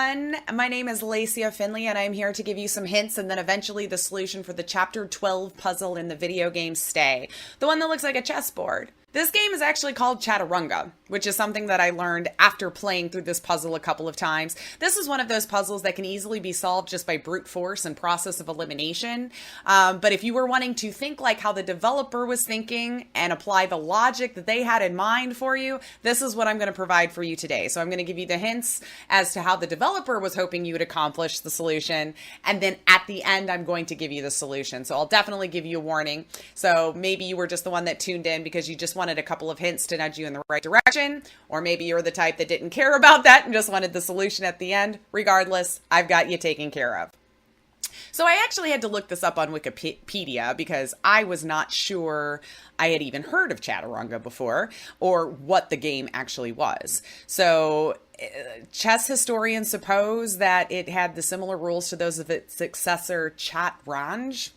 everyone. My name is Lacia Finley, and I'm here to give you some hints and then eventually the solution for the Chapter 12 puzzle in the video game Stay, the one that looks like a chessboard. This game is actually called Chatarunga, which is something that I learned after playing through this puzzle a couple of times. This is one of those puzzles that can easily be solved just by brute force and process of elimination. But if you were wanting to think like how the developer was thinking and apply the logic that they had in mind for you, this is what I'm going to provide for you today. So I'm going to give you the hints as to how the developer was hoping you would accomplish the solution. And then at the end, I'm going to give you the solution. So I'll definitely give you a warning. So maybe you were just the one that tuned in because you just wanted a couple of hints to nudge you in the right direction, or maybe you're the type that didn't care about that and just wanted the solution at the end. Regardless, I've got you taken care of. So I actually had to look this up on Wikipedia because I was not sure I had even heard of Chaturanga before or what the game actually was. So chess historians suppose that it had the similar rules to those of its successor Chaturanga.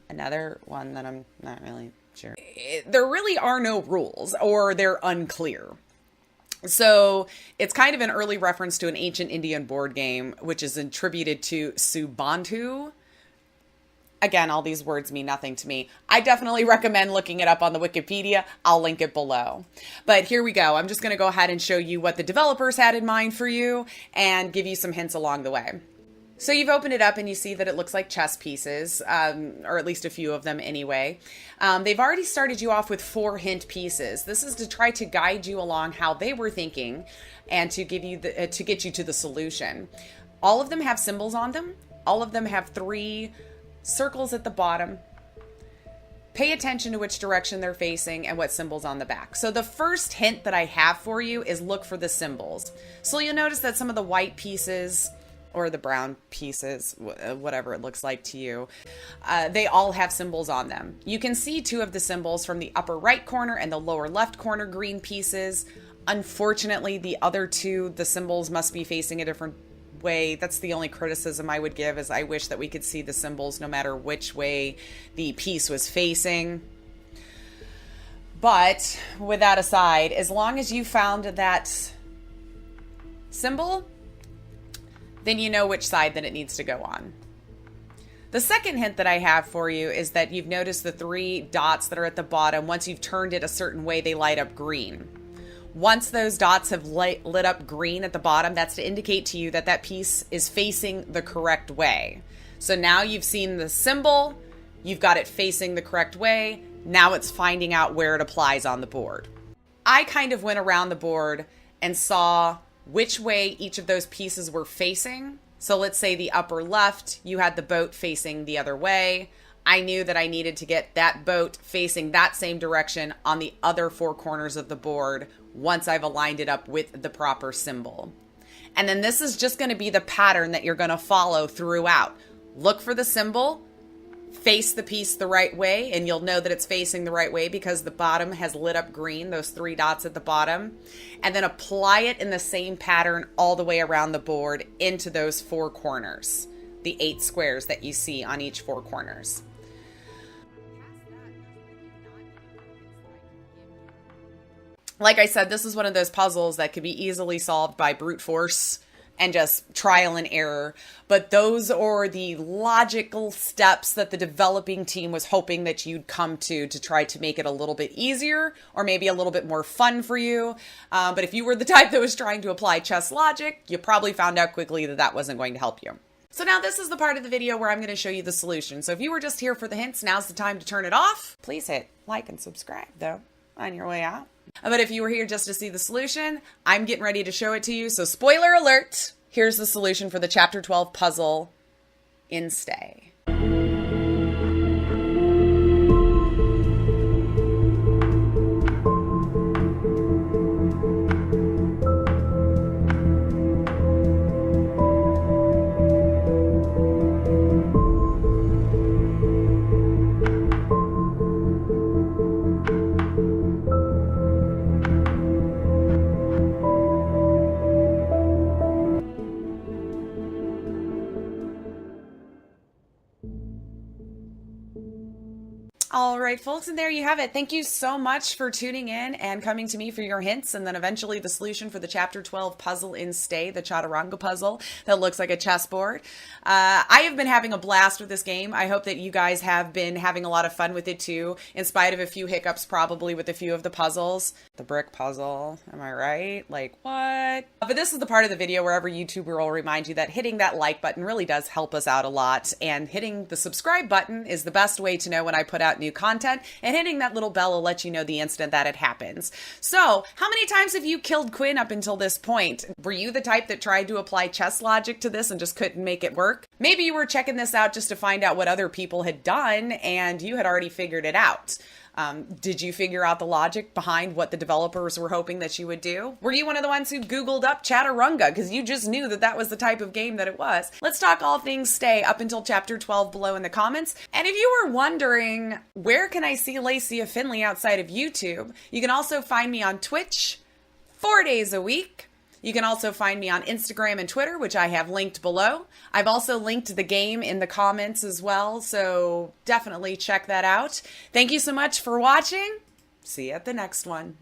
Another one that I'm not really sure. There really are no rules, or they're unclear. So it's kind of an early reference to an ancient Indian board game, which is attributed to Subantu. Again, all these words mean nothing to me. I definitely recommend looking it up on the Wikipedia. I'll link it below. But here we go. I'm just going to go ahead and show you what the developers had in mind for you and give you some hints along the way. So you've opened it up and you see that it looks like chess pieces, or at least a few of them anyway. They've already started you off with 4 hint pieces. This is to try to guide you along how they were thinking and to give you to get you to the solution. All of them have symbols on them. All of them have 3 circles at the bottom. Pay attention to which direction they're facing and what symbols on the back. So the first hint that I have for you is look for the symbols. So you'll notice that some of the white pieces, or the brown pieces, whatever it looks like to you, they all have symbols on them. You can see 2 of the symbols from the upper right corner and the lower left corner green pieces. Unfortunately, the other 2, the symbols must be facing a different way. That's the only criticism I would give, is I wish that we could see the symbols no matter which way the piece was facing. But with that aside, as long as you found that symbol, then you know which side that it needs to go on. The second hint that I have for you is that you've noticed the 3 dots that are at the bottom. Once you've turned it a certain way, they light up green. Once those dots have lit up green at the bottom, that's to indicate to you that that piece is facing the correct way. So now you've seen the symbol, you've got it facing the correct way. Now it's finding out where it applies on the board. I kind of went around the board and saw which way each of those pieces were facing. So let's say the upper left, you had the boat facing the other way. I knew that I needed to get that boat facing that same direction on the other 4 corners of the board once I've aligned it up with the proper symbol. And then this is just going to be the pattern that you're going to follow throughout. Look for the symbol, face the piece the right way, and you'll know that it's facing the right way because the bottom has lit up green, those 3 dots at the bottom, and then apply it in the same pattern all the way around the board into those 4 corners, the 8 squares that you see on each 4 corners. Like I said, this is one of those puzzles that could be easily solved by brute force and just trial and error. But those are the logical steps that the developing team was hoping that you'd come to try to make it a little bit easier or maybe a little bit more fun for you. But if you were the type that was trying to apply chess logic, you probably found out quickly that that wasn't going to help you. So now this is the part of the video where I'm going to show you the solution. So if you were just here for the hints, now's the time to turn it off. Please hit like and subscribe though on your way out. But if you were here just to see the solution, I'm getting ready to show it to you. So spoiler alert, here's the solution for the Chapter 12 puzzle in Stay. right, folks, and there you have it. Thank you so much for tuning in and coming to me for your hints, and then eventually the solution for the Chapter 12 puzzle in Stay, the Chaturanga Puzzle that looks like a chessboard. I have been having a blast with this game. I hope that you guys have been having a lot of fun with it too, in spite of a few hiccups probably with a few of the puzzles. The brick puzzle, am I right? Like, what? But this is the part of the video where every YouTuber will remind you that hitting that like button really does help us out a lot, and hitting the subscribe button is the best way to know when I put out new content, and hitting that little bell will let you know the instant that it happens. So, how many times have you killed Quinn up until this point? Were you the type that tried to apply chess logic to this and just couldn't make it work? Maybe you were checking this out just to find out what other people had done and you had already figured it out. Did you figure out the logic behind what the developers were hoping that you would do? Were you one of the ones who Googled up Chaturanga because you just knew that that was the type of game that it was? Let's talk all things Stay up until Chapter 12 below in the comments. And if you were wondering, where can I see Lacia Finley outside of YouTube? You can also find me on Twitch 4 days a week. You can also find me on Instagram and Twitter, which I have linked below. I've also linked the game in the comments as well, so definitely check that out. Thank you so much for watching. See you at the next one.